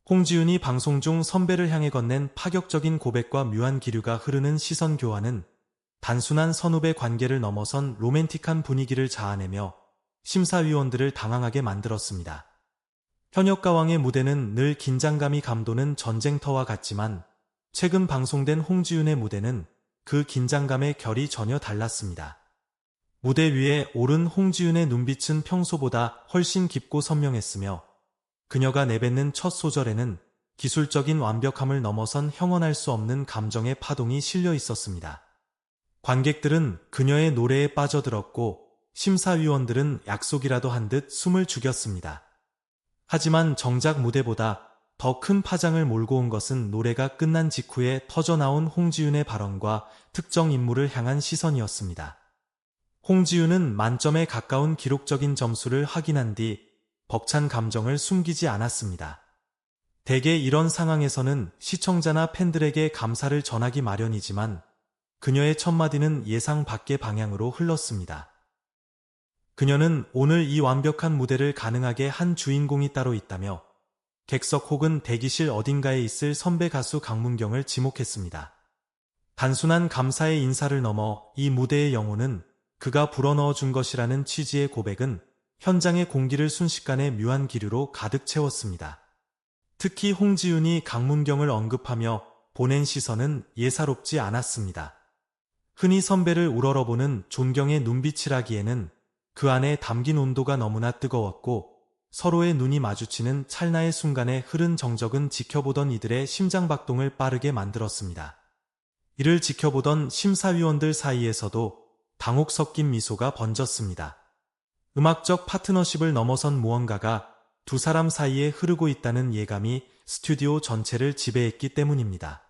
홍지윤이 방송 중 선배를 향해 건넨 파격적인 고백과 묘한 기류가 흐르는 시선 교환은 단순한 선후배 관계를 넘어선 로맨틱한 분위기를 자아내며 심사위원들을 당황하게 만들었습니다. 현역가왕의 무대는 늘 긴장감이 감도는 전쟁터와 같지만 최근 방송된 홍지윤의 무대는 그 긴장감의 결이 전혀 달랐습니다. 무대 위에 오른 홍지윤의 눈빛은 평소보다 훨씬 깊고 선명했으며 그녀가 내뱉는 첫 소절에는 기술적인 완벽함을 넘어선 형언할 수 없는 감정의 파동이 실려 있었습니다. 관객들은 그녀의 노래에 빠져들었고 심사위원들은 약속이라도 한 듯 숨을 죽였습니다. 하지만 정작 무대보다 더 큰 파장을 몰고 온 것은 노래가 끝난 직후에 터져나온 홍지윤의 발언과 특정 인물을 향한 시선이었습니다. 홍지윤은 만점에 가까운 기록적인 점수를 확인한 뒤 벅찬 감정을 숨기지 않았습니다. 대개 이런 상황에서는 시청자나 팬들에게 감사를 전하기 마련이지만 그녀의 첫마디는 예상 밖의 방향으로 흘렀습니다. 그녀는 오늘 이 완벽한 무대를 가능하게 한 주인공이 따로 있다며 객석 혹은 대기실 어딘가에 있을 선배 가수 강문경을 지목했습니다. 단순한 감사의 인사를 넘어 이 무대의 영혼은 그가 불어넣어 준 것이라는 취지의 고백은 현장의 공기를 순식간에 묘한 기류로 가득 채웠습니다. 특히 홍지윤이 강문경을 언급하며 보낸 시선은 예사롭지 않았습니다. 흔히 선배를 우러러보는 존경의 눈빛이라기에는 그 안에 담긴 온도가 너무나 뜨거웠고 서로의 눈이 마주치는 찰나의 순간에 흐른 정적은 지켜보던 이들의 심장박동을 빠르게 만들었습니다. 이를 지켜보던 심사위원들 사이에서도 당혹 섞인 미소가 번졌습니다. 음악적 파트너십을 넘어선 무언가가 두 사람 사이에 흐르고 있다는 예감이 스튜디오 전체를 지배했기 때문입니다.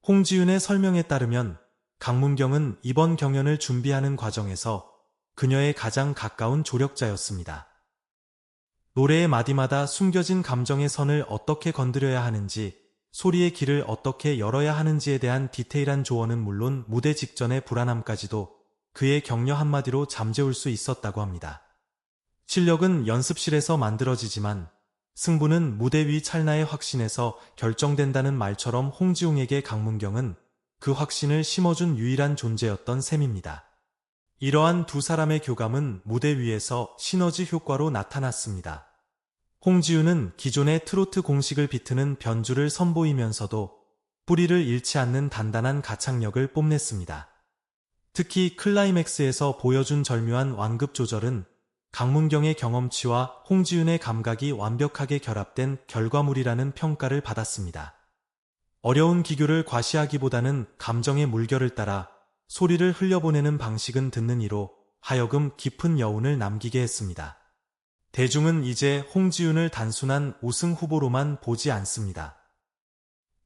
홍지윤의 설명에 따르면 강문경은 이번 경연을 준비하는 과정에서 그녀의 가장 가까운 조력자였습니다. 노래의 마디마다 숨겨진 감정의 선을 어떻게 건드려야 하는지, 소리의 길을 어떻게 열어야 하는지에 대한 디테일한 조언은 물론 무대 직전의 불안함까지도 그의 격려 한마디로 잠재울 수 있었다고 합니다. 실력은 연습실에서 만들어지지만 승부는 무대 위 찰나의 확신에서 결정된다는 말처럼 홍지웅에게 강문경은 그 확신을 심어준 유일한 존재였던 셈입니다. 이러한 두 사람의 교감은 무대 위에서 시너지 효과로 나타났습니다. 홍지윤은 기존의 트로트 공식을 비트는 변주를 선보이면서도 뿌리를 잃지 않는 단단한 가창력을 뽐냈습니다. 특히 클라이맥스에서 보여준 절묘한 완급 조절은 강문경의 경험치와 홍지윤의 감각이 완벽하게 결합된 결과물이라는 평가를 받았습니다. 어려운 기교를 과시하기보다는 감정의 물결을 따라 소리를 흘려보내는 방식은 듣는 이로 하여금 깊은 여운을 남기게 했습니다. 대중은 이제 홍지윤을 단순한 우승 후보로만 보지 않습니다.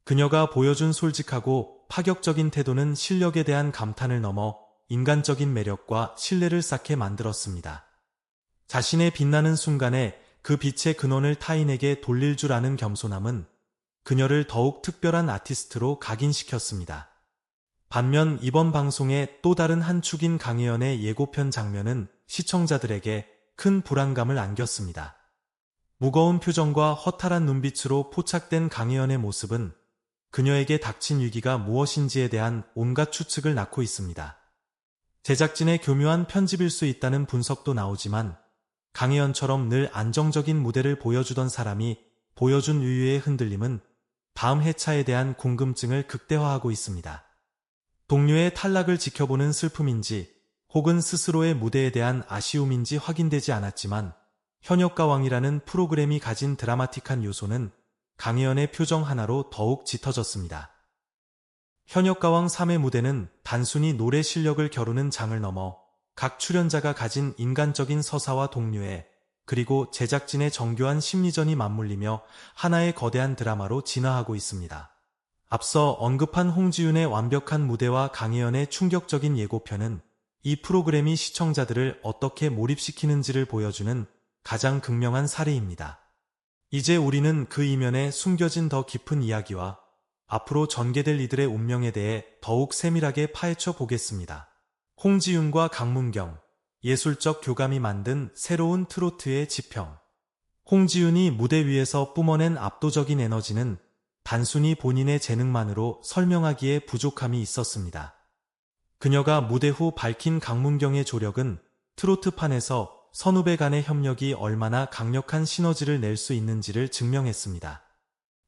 그녀가 보여준 솔직하고 파격적인 태도는 실력에 대한 감탄을 넘어 인간적인 매력과 신뢰를 쌓게 만들었습니다. 자신의 빛나는 순간에 그 빛의 근원을 타인에게 돌릴 줄 아는 겸손함은 그녀를 더욱 특별한 아티스트로 각인시켰습니다. 반면 이번 방송의 또 다른 한 축인 강혜연의 예고편 장면은 시청자들에게 큰 불안감을 안겼습니다. 무거운 표정과 허탈한 눈빛으로 포착된 강혜연의 모습은 그녀에게 닥친 위기가 무엇인지에 대한 온갖 추측을 낳고 있습니다. 제작진의 교묘한 편집일 수 있다는 분석도 나오지만 강혜연처럼 늘 안정적인 무대를 보여주던 사람이 보여준 유유의 흔들림은 다음 회차에 대한 궁금증을 극대화하고 있습니다. 동료의 탈락을 지켜보는 슬픔인지 혹은 스스로의 무대에 대한 아쉬움인지 확인되지 않았지만 현역가왕이라는 프로그램이 가진 드라마틱한 요소는 강혜연의 표정 하나로 더욱 짙어졌습니다. 현역가왕 3의 무대는 단순히 노래 실력을 겨루는 장을 넘어 각 출연자가 가진 인간적인 서사와 동료애, 그리고 제작진의 정교한 심리전이 맞물리며 하나의 거대한 드라마로 진화하고 있습니다. 앞서 언급한 홍지윤의 완벽한 무대와 강혜연의 충격적인 예고편은 이 프로그램이 시청자들을 어떻게 몰입시키는지를 보여주는 가장 극명한 사례입니다. 이제 우리는 그 이면에 숨겨진 더 깊은 이야기와 앞으로 전개될 이들의 운명에 대해 더욱 세밀하게 파헤쳐 보겠습니다. 홍지윤과 강문경, 예술적 교감이 만든 새로운 트로트의 지평. 홍지윤이 무대 위에서 뿜어낸 압도적인 에너지는 단순히 본인의 재능만으로 설명하기에 부족함이 있었습니다. 그녀가 무대 후 밝힌 강문경의 조력은 트로트판에서 선후배 간의 협력이 얼마나 강력한 시너지를 낼 수 있는지를 증명했습니다.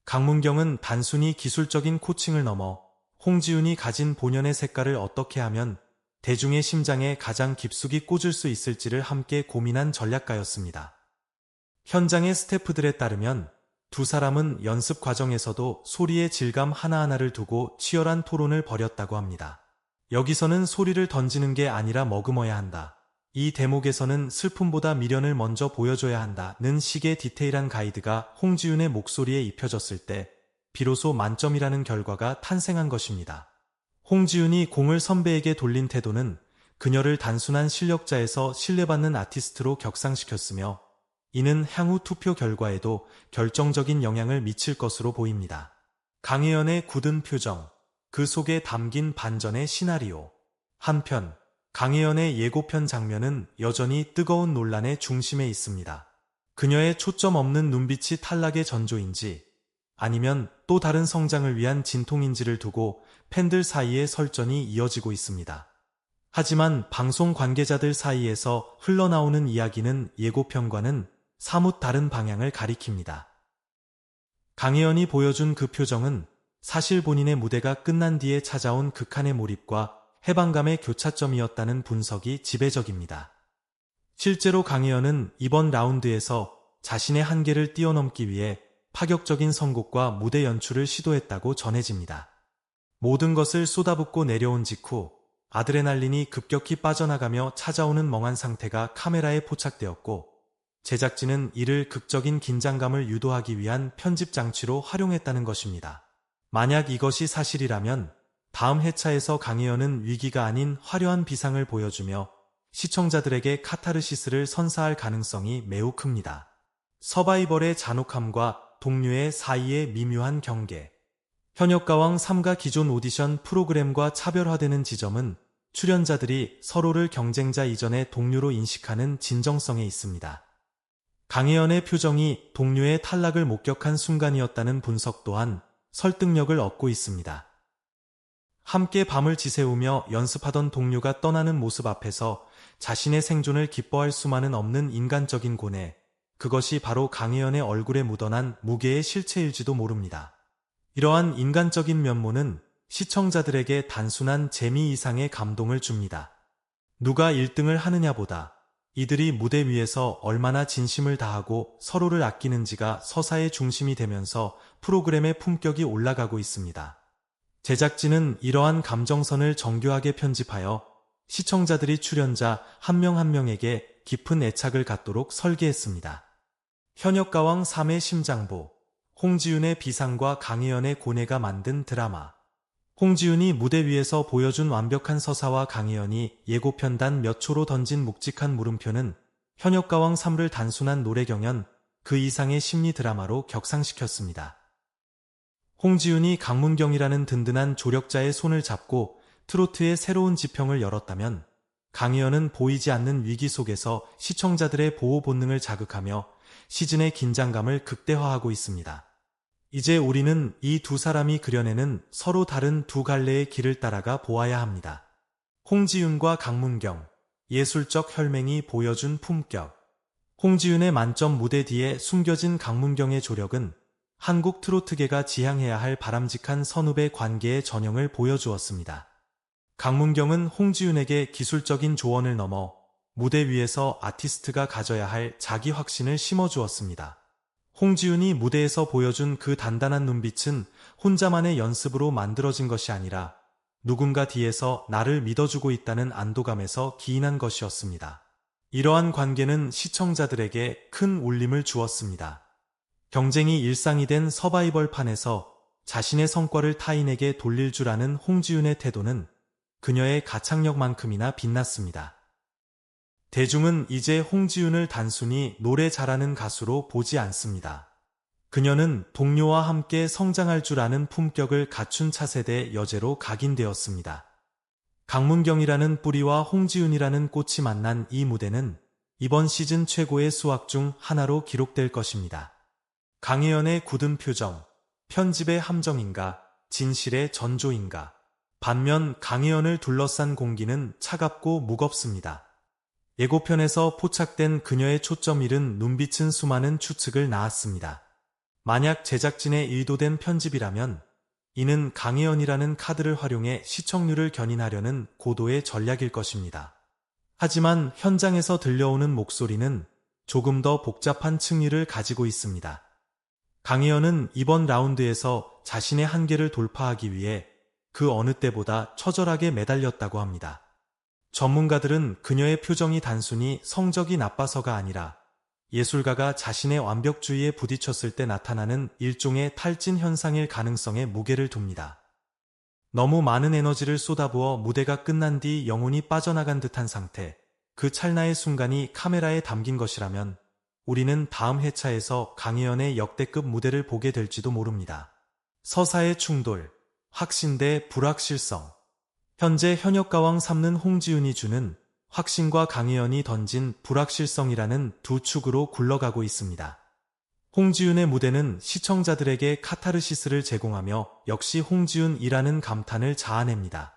강문경은 단순히 기술적인 코칭을 넘어 홍지윤이 가진 본연의 색깔을 어떻게 하면 대중의 심장에 가장 깊숙이 꽂을 수 있을지를 함께 고민한 전략가였습니다. 현장의 스태프들에 따르면 두 사람은 연습 과정에서도 소리의 질감 하나하나를 두고 치열한 토론을 벌였다고 합니다. 여기서는 소리를 던지는 게 아니라 머금어야 한다. 이 대목에서는 슬픔보다 미련을 먼저 보여줘야 한다는 식의 디테일한 가이드가 홍지윤의 목소리에 입혀졌을 때 비로소 만점이라는 결과가 탄생한 것입니다. 홍지윤이 공을 선배에게 돌린 태도는 그녀를 단순한 실력자에서 신뢰받는 아티스트로 격상시켰으며 이는 향후 투표 결과에도 결정적인 영향을 미칠 것으로 보입니다. 강혜연의 굳은 표정, 그 속에 담긴 반전의 시나리오. 한편 강혜연의 예고편 장면은 여전히 뜨거운 논란의 중심에 있습니다. 그녀의 초점 없는 눈빛이 탈락의 전조인지 아니면 또 다른 성장을 위한 진통인지를 두고 팬들 사이에 설전이 이어지고 있습니다. 하지만 방송 관계자들 사이에서 흘러나오는 이야기는 예고편과는 사뭇 다른 방향을 가리킵니다. 강혜연이 보여준 그 표정은 사실 본인의 무대가 끝난 뒤에 찾아온 극한의 몰입과 해방감의 교차점이었다는 분석이 지배적입니다. 실제로 강혜연은 이번 라운드에서 자신의 한계를 뛰어넘기 위해 파격적인 선곡과 무대 연출을 시도했다고 전해집니다. 모든 것을 쏟아붓고 내려온 직후 아드레날린이 급격히 빠져나가며 찾아오는 멍한 상태가 카메라에 포착되었고 제작진은 이를 극적인 긴장감을 유도하기 위한 편집 장치로 활용했다는 것입니다. 만약 이것이 사실이라면 다음 회차에서 강혜연은 위기가 아닌 화려한 비상을 보여주며 시청자들에게 카타르시스를 선사할 가능성이 매우 큽니다. 서바이벌의 잔혹함과 동료의 사이의 미묘한 경계. 현역가왕 3가 기존 오디션 프로그램과 차별화되는 지점은 출연자들이 서로를 경쟁자 이전의 동료로 인식하는 진정성에 있습니다. 강혜연의 표정이 동료의 탈락을 목격한 순간이었다는 분석 또한 설득력을 얻고 있습니다. 함께 밤을 지새우며 연습하던 동료가 떠나는 모습 앞에서 자신의 생존을 기뻐할 수만은 없는 인간적인 고뇌, 그것이 바로 강혜연의 얼굴에 묻어난 무게의 실체일지도 모릅니다. 이러한 인간적인 면모는 시청자들에게 단순한 재미 이상의 감동을 줍니다. 누가 1등을 하느냐보다 이들이 무대 위에서 얼마나 진심을 다하고 서로를 아끼는지가 서사의 중심이 되면서 프로그램의 품격이 올라가고 있습니다. 제작진은 이러한 감정선을 정교하게 편집하여 시청자들이 출연자 한 명 한 명에게 깊은 애착을 갖도록 설계했습니다. 현역가왕 3의 심장보, 홍지윤의 비상과 강혜연의 고뇌가 만든 드라마. 홍지윤이 무대 위에서 보여준 완벽한 서사와 강혜연이 예고편 단 몇 초로 던진 묵직한 물음표는 현역가왕 3를 단순한 노래 경연, 그 이상의 심리 드라마로 격상시켰습니다. 홍지윤이 강문경이라는 든든한 조력자의 손을 잡고 트로트의 새로운 지평을 열었다면 강혜연은 보이지 않는 위기 속에서 시청자들의 보호 본능을 자극하며 시즌의 긴장감을 극대화하고 있습니다. 이제 우리는 이 두 사람이 그려내는 서로 다른 두 갈래의 길을 따라가 보아야 합니다. 홍지윤과 강문경, 예술적 혈맹이 보여준 품격. 홍지윤의 만점 무대 뒤에 숨겨진 강문경의 조력은 한국 트로트계가 지향해야 할 바람직한 선후배 관계의 전형을 보여주었습니다. 강문경은 홍지윤에게 기술적인 조언을 넘어 무대 위에서 아티스트가 가져야 할 자기 확신을 심어주었습니다. 홍지윤이 무대에서 보여준 그 단단한 눈빛은 혼자만의 연습으로 만들어진 것이 아니라 누군가 뒤에서 나를 믿어주고 있다는 안도감에서 기인한 것이었습니다. 이러한 관계는 시청자들에게 큰 울림을 주었습니다. 경쟁이 일상이 된 서바이벌판에서 자신의 성과를 타인에게 돌릴 줄 아는 홍지윤의 태도는 그녀의 가창력만큼이나 빛났습니다. 대중은 이제 홍지윤을 단순히 노래 잘하는 가수로 보지 않습니다. 그녀는 동료와 함께 성장할 줄 아는 품격을 갖춘 차세대 여제로 각인되었습니다. 강문경이라는 뿌리와 홍지윤이라는 꽃이 만난 이 무대는 이번 시즌 최고의 수확 중 하나로 기록될 것입니다. 강혜연의 굳은 표정, 편집의 함정인가, 진실의 전조인가. 반면 강혜연을 둘러싼 공기는 차갑고 무겁습니다. 예고편에서 포착된 그녀의 초점 잃은 눈빛은 수많은 추측을 낳았습니다. 만약 제작진의 의도된 편집이라면 이는 강혜연이라는 카드를 활용해 시청률을 견인하려는 고도의 전략일 것입니다. 하지만 현장에서 들려오는 목소리는 조금 더 복잡한 층위를 가지고 있습니다. 강혜연은 이번 라운드에서 자신의 한계를 돌파하기 위해 그 어느 때보다 처절하게 매달렸다고 합니다. 전문가들은 그녀의 표정이 단순히 성적이 나빠서가 아니라 예술가가 자신의 완벽주의에 부딪혔을 때 나타나는 일종의 탈진 현상일 가능성에 무게를 둡니다. 너무 많은 에너지를 쏟아부어 무대가 끝난 뒤 영혼이 빠져나간 듯한 상태, 그 찰나의 순간이 카메라에 담긴 것이라면 우리는 다음 회차에서 강혜연의 역대급 무대를 보게 될지도 모릅니다. 서사의 충돌, 확신 대 불확실성. 현재 현역가왕 3는 홍지윤이 주는 확신과 강혜연이 던진 불확실성이라는 두 축으로 굴러가고 있습니다. 홍지윤의 무대는 시청자들에게 카타르시스를 제공하며 역시 홍지윤이라는 감탄을 자아냅니다.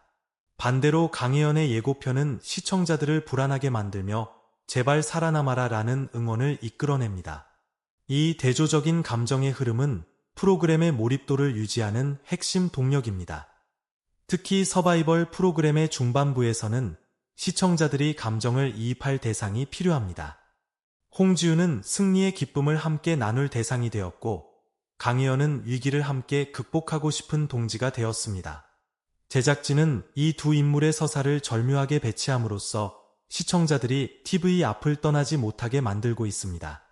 반대로 강혜연의 예고편은 시청자들을 불안하게 만들며 제발 살아남아라 라는 응원을 이끌어냅니다. 이 대조적인 감정의 흐름은 프로그램의 몰입도를 유지하는 핵심 동력입니다. 특히 서바이벌 프로그램의 중반부에서는 시청자들이 감정을 이입할 대상이 필요합니다. 홍지윤은 승리의 기쁨을 함께 나눌 대상이 되었고 강혜연은 위기를 함께 극복하고 싶은 동지가 되었습니다. 제작진은 이 두 인물의 서사를 절묘하게 배치함으로써 시청자들이 TV 앞을 떠나지 못하게 만들고 있습니다.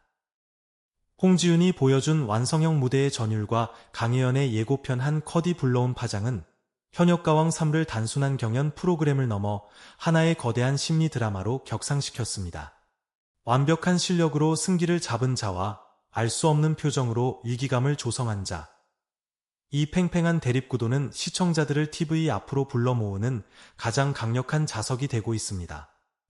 홍지윤이 보여준 완성형 무대의 전율과 강혜연의 예고편 한 컷이 불러온 파장은 현역가왕 3를 단순한 경연 프로그램을 넘어 하나의 거대한 심리 드라마로 격상시켰습니다. 완벽한 실력으로 승기를 잡은 자와 알 수 없는 표정으로 위기감을 조성한 자. 이 팽팽한 대립구도는 시청자들을 TV 앞으로 불러 모으는 가장 강력한 자석이 되고 있습니다.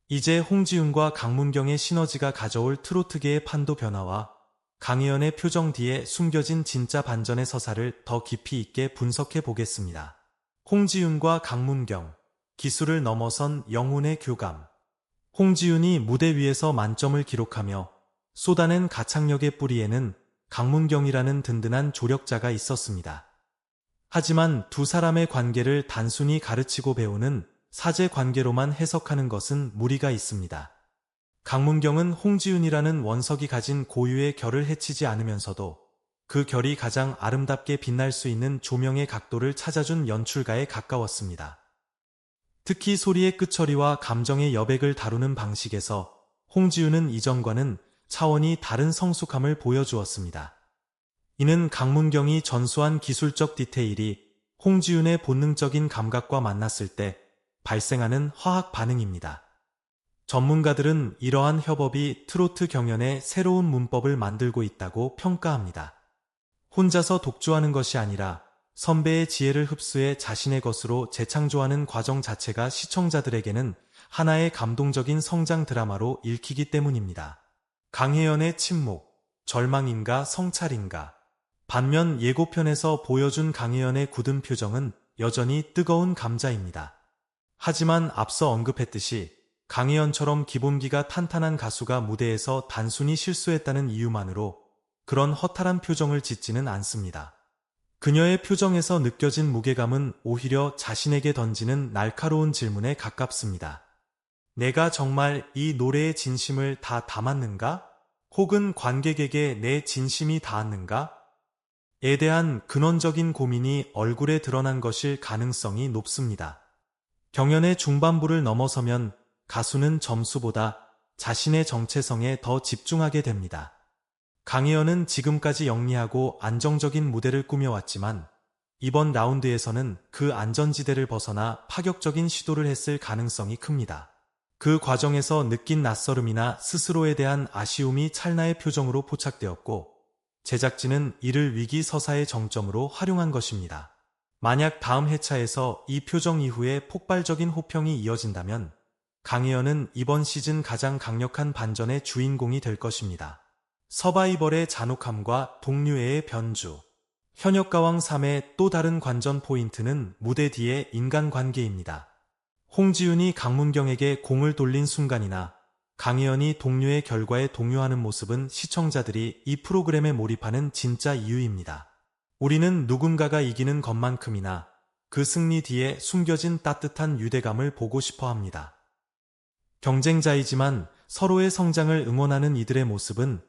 이제 홍지윤과 강문경의 시너지가 가져올 트로트계의 판도 변화와 강혜연의 표정 뒤에 숨겨진 진짜 반전의 서사를 더 깊이 있게 분석해 보겠습니다. 홍지윤과 강문경, 기술을 넘어선 영혼의 교감. 홍지윤이 무대 위에서 만점을 기록하며 쏟아낸 가창력의 뿌리에는 강문경이라는 든든한 조력자가 있었습니다. 하지만 두 사람의 관계를 단순히 가르치고 배우는 사제 관계로만 해석하는 것은 무리가 있습니다. 강문경은 홍지윤이라는 원석이 가진 고유의 결을 해치지 않으면서도 그 결이 가장 아름답게 빛날 수 있는 조명의 각도를 찾아준 연출가에 가까웠습니다. 특히 소리의 끝처리와 감정의 여백을 다루는 방식에서 홍지윤은 이전과는 차원이 다른 성숙함을 보여주었습니다. 이는 강문경이 전수한 기술적 디테일이 홍지윤의 본능적인 감각과 만났을 때 발생하는 화학 반응입니다. 전문가들은 이러한 협업이 트로트 경연의 새로운 문법을 만들고 있다고 평가합니다. 혼자서 독주하는 것이 아니라 선배의 지혜를 흡수해 자신의 것으로 재창조하는 과정 자체가 시청자들에게는 하나의 감동적인 성장 드라마로 읽히기 때문입니다. 강혜연의 침묵, 절망인가 성찰인가. 반면 예고편에서 보여준 강혜연의 굳은 표정은 여전히 뜨거운 감자입니다. 하지만 앞서 언급했듯이 강혜연처럼 기본기가 탄탄한 가수가 무대에서 단순히 실수했다는 이유만으로 그런 허탈한 표정을 짓지는 않습니다. 그녀의 표정에서 느껴진 무게감은 오히려 자신에게 던지는 날카로운 질문에 가깝습니다. 내가 정말 이 노래의 진심을 다 담았는가? 혹은 관객에게 내 진심이 닿았는가? 에 대한 근원적인 고민이 얼굴에 드러난 것일 가능성이 높습니다. 경연의 중반부를 넘어서면 가수는 점수보다 자신의 정체성에 더 집중하게 됩니다. 강혜연은 지금까지 영리하고 안정적인 무대를 꾸며왔지만 이번 라운드에서는 그 안전지대를 벗어나 파격적인 시도를 했을 가능성이 큽니다. 그 과정에서 느낀 낯설음이나 스스로에 대한 아쉬움이 찰나의 표정으로 포착되었고 제작진은 이를 위기 서사의 정점으로 활용한 것입니다. 만약 다음 회차에서 이 표정 이후에 폭발적인 호평이 이어진다면 강혜연은 이번 시즌 가장 강력한 반전의 주인공이 될 것입니다. 서바이벌의 잔혹함과 동료애의 변주. 현역가왕 3의 또 다른 관전 포인트는 무대 뒤의 인간관계입니다. 홍지윤이 강문경에게 공을 돌린 순간이나 강혜연이 동료의 결과에 동요하는 모습은 시청자들이 이 프로그램에 몰입하는 진짜 이유입니다. 우리는 누군가가 이기는 것만큼이나 그 승리 뒤에 숨겨진 따뜻한 유대감을 보고 싶어 합니다. 경쟁자이지만 서로의 성장을 응원하는 이들의 모습은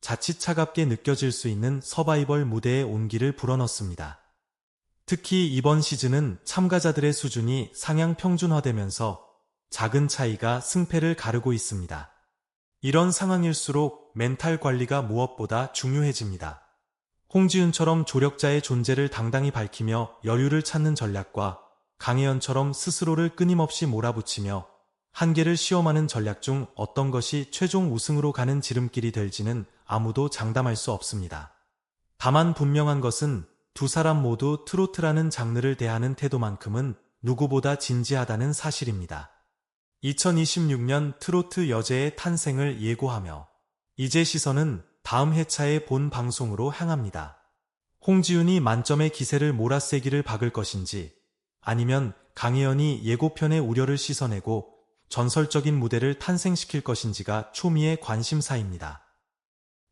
자칫 차갑게 느껴질 수 있는 서바이벌 무대에 온기를 불어넣습니다. 특히 이번 시즌은 참가자들의 수준이 상향 평준화되면서 작은 차이가 승패를 가르고 있습니다. 이런 상황일수록 멘탈 관리가 무엇보다 중요해집니다. 홍지윤처럼 조력자의 존재를 당당히 밝히며 여유를 찾는 전략과 강혜연처럼 스스로를 끊임없이 몰아붙이며 한계를 시험하는 전략 중 어떤 것이 최종 우승으로 가는 지름길이 될지는 아무도 장담할 수 없습니다. 다만 분명한 것은 두 사람 모두 트로트라는 장르를 대하는 태도만큼은 누구보다 진지하다는 사실입니다. 2026년 트로트 여제의 탄생을 예고하며 이제 시선은 다음 회차의 본 방송으로 향합니다. 홍지윤이 만점의 기세를 몰아세기를 박을 것인지 아니면 강혜연이 예고편의 우려를 씻어내고 전설적인 무대를 탄생시킬 것인지가 초미의 관심사입니다.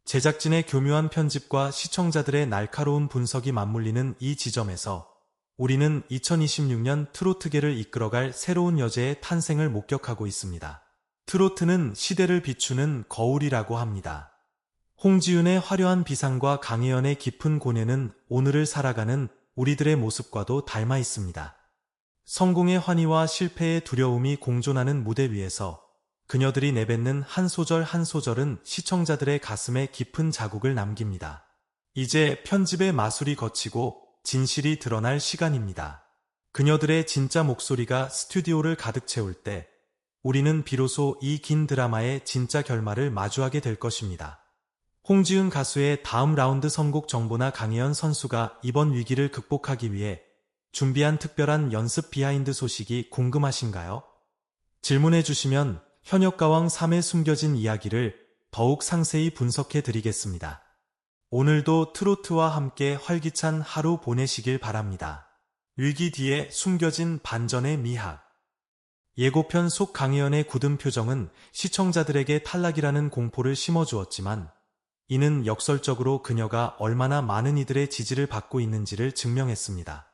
제작진의 교묘한 편집과 시청자들의 날카로운 분석이 맞물리는 이 지점에서 우리는 2026년 트로트계를 이끌어갈 새로운 여제의 탄생을 목격하고 있습니다. 트로트는 시대를 비추는 거울이라고 합니다. 홍지윤의 화려한 비상과 강혜연의 깊은 고뇌는 오늘을 살아가는 우리들의 모습과도 닮아 있습니다. 성공의 환희와 실패의 두려움이 공존하는 무대 위에서 그녀들이 내뱉는 한 소절 한 소절은 시청자들의 가슴에 깊은 자국을 남깁니다. 이제 편집의 마술이 거치고 진실이 드러날 시간입니다. 그녀들의 진짜 목소리가 스튜디오를 가득 채울 때 우리는 비로소 이 긴 드라마의 진짜 결말을 마주하게 될 것입니다. 홍지윤 가수의 다음 라운드 선곡 정보나 강혜연 선수가 이번 위기를 극복하기 위해 준비한 특별한 연습 비하인드 소식이 궁금하신가요? 질문해 주시면 현역가왕 3의 숨겨진 이야기를 더욱 상세히 분석해 드리겠습니다. 오늘도 트로트와 함께 활기찬 하루 보내시길 바랍니다. 위기 뒤에 숨겨진 반전의 미학. 예고편 속 강혜연의 굳은 표정은 시청자들에게 탈락이라는 공포를 심어주었지만 이는 역설적으로 그녀가 얼마나 많은 이들의 지지를 받고 있는지를 증명했습니다.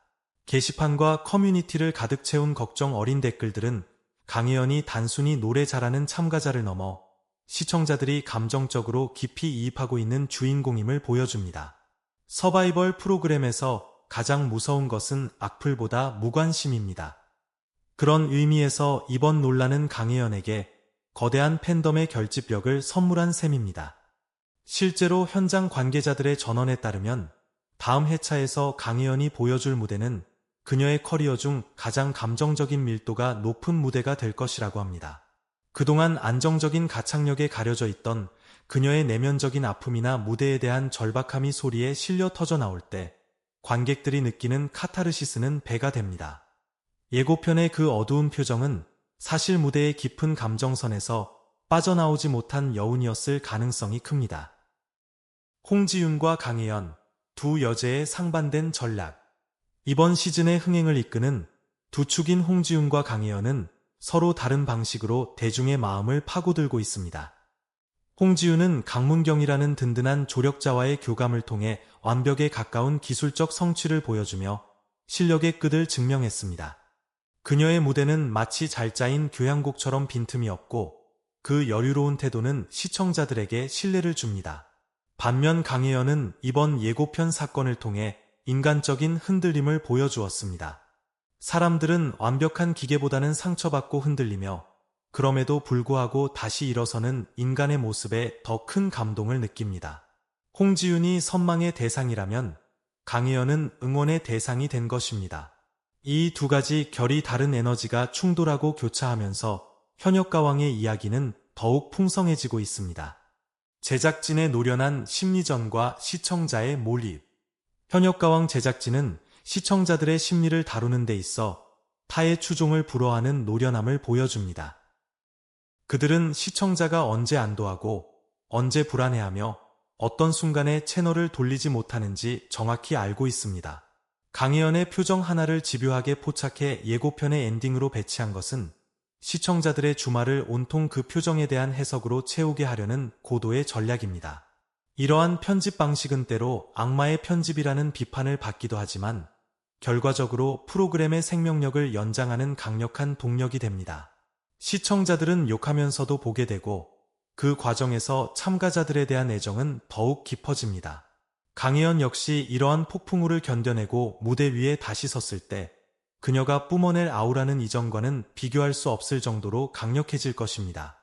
게시판과 커뮤니티를 가득 채운 걱정 어린 댓글들은 강혜연이 단순히 노래 잘하는 참가자를 넘어 시청자들이 감정적으로 깊이 이입하고 있는 주인공임을 보여줍니다. 서바이벌 프로그램에서 가장 무서운 것은 악플보다 무관심입니다. 그런 의미에서 이번 논란은 강혜연에게 거대한 팬덤의 결집력을 선물한 셈입니다. 실제로 현장 관계자들의 전언에 따르면 다음 회차에서 강혜연이 보여줄 무대는 그녀의 커리어 중 가장 감정적인 밀도가 높은 무대가 될 것이라고 합니다. 그동안 안정적인 가창력에 가려져 있던 그녀의 내면적인 아픔이나 무대에 대한 절박함이 소리에 실려 터져 나올 때 관객들이 느끼는 카타르시스는 배가 됩니다. 예고편의 그 어두운 표정은 사실 무대의 깊은 감정선에서 빠져나오지 못한 여운이었을 가능성이 큽니다. 홍지윤과 강혜연, 두 여제의 상반된 전략. 이번 시즌의 흥행을 이끄는 두 축인 홍지윤과 강혜연은 서로 다른 방식으로 대중의 마음을 파고들고 있습니다. 홍지윤은 강문경이라는 든든한 조력자와의 교감을 통해 완벽에 가까운 기술적 성취를 보여주며 실력의 끝을 증명했습니다. 그녀의 무대는 마치 잘 짜인 교향곡처럼 빈틈이 없고 그 여유로운 태도는 시청자들에게 신뢰를 줍니다. 반면 강혜연은 이번 예고편 사건을 통해 인간적인 흔들림을 보여주었습니다. 사람들은 완벽한 기계보다는 상처받고 흔들리며 그럼에도 불구하고 다시 일어서는 인간의 모습에 더 큰 감동을 느낍니다. 홍지윤이 선망의 대상이라면 강혜연은 응원의 대상이 된 것입니다. 이 두 가지 결이 다른 에너지가 충돌하고 교차하면서 현역가왕의 이야기는 더욱 풍성해지고 있습니다. 제작진의 노련한 심리전과 시청자의 몰입. 현역가왕 제작진은 시청자들의 심리를 다루는 데 있어 타의 추종을 불허하는 노련함을 보여줍니다. 그들은 시청자가 언제 안도하고 언제 불안해하며 어떤 순간에 채널을 돌리지 못하는지 정확히 알고 있습니다. 강혜연의 표정 하나를 집요하게 포착해 예고편의 엔딩으로 배치한 것은 시청자들의 주말을 온통 그 표정에 대한 해석으로 채우게 하려는 고도의 전략입니다. 이러한 편집 방식은 때로 악마의 편집이라는 비판을 받기도 하지만 결과적으로 프로그램의 생명력을 연장하는 강력한 동력이 됩니다. 시청자들은 욕하면서도 보게 되고 그 과정에서 참가자들에 대한 애정은 더욱 깊어집니다. 강혜연 역시 이러한 폭풍우를 견뎌내고 무대 위에 다시 섰을 때 그녀가 뿜어낼 아우라는 이전과는 비교할 수 없을 정도로 강력해질 것입니다.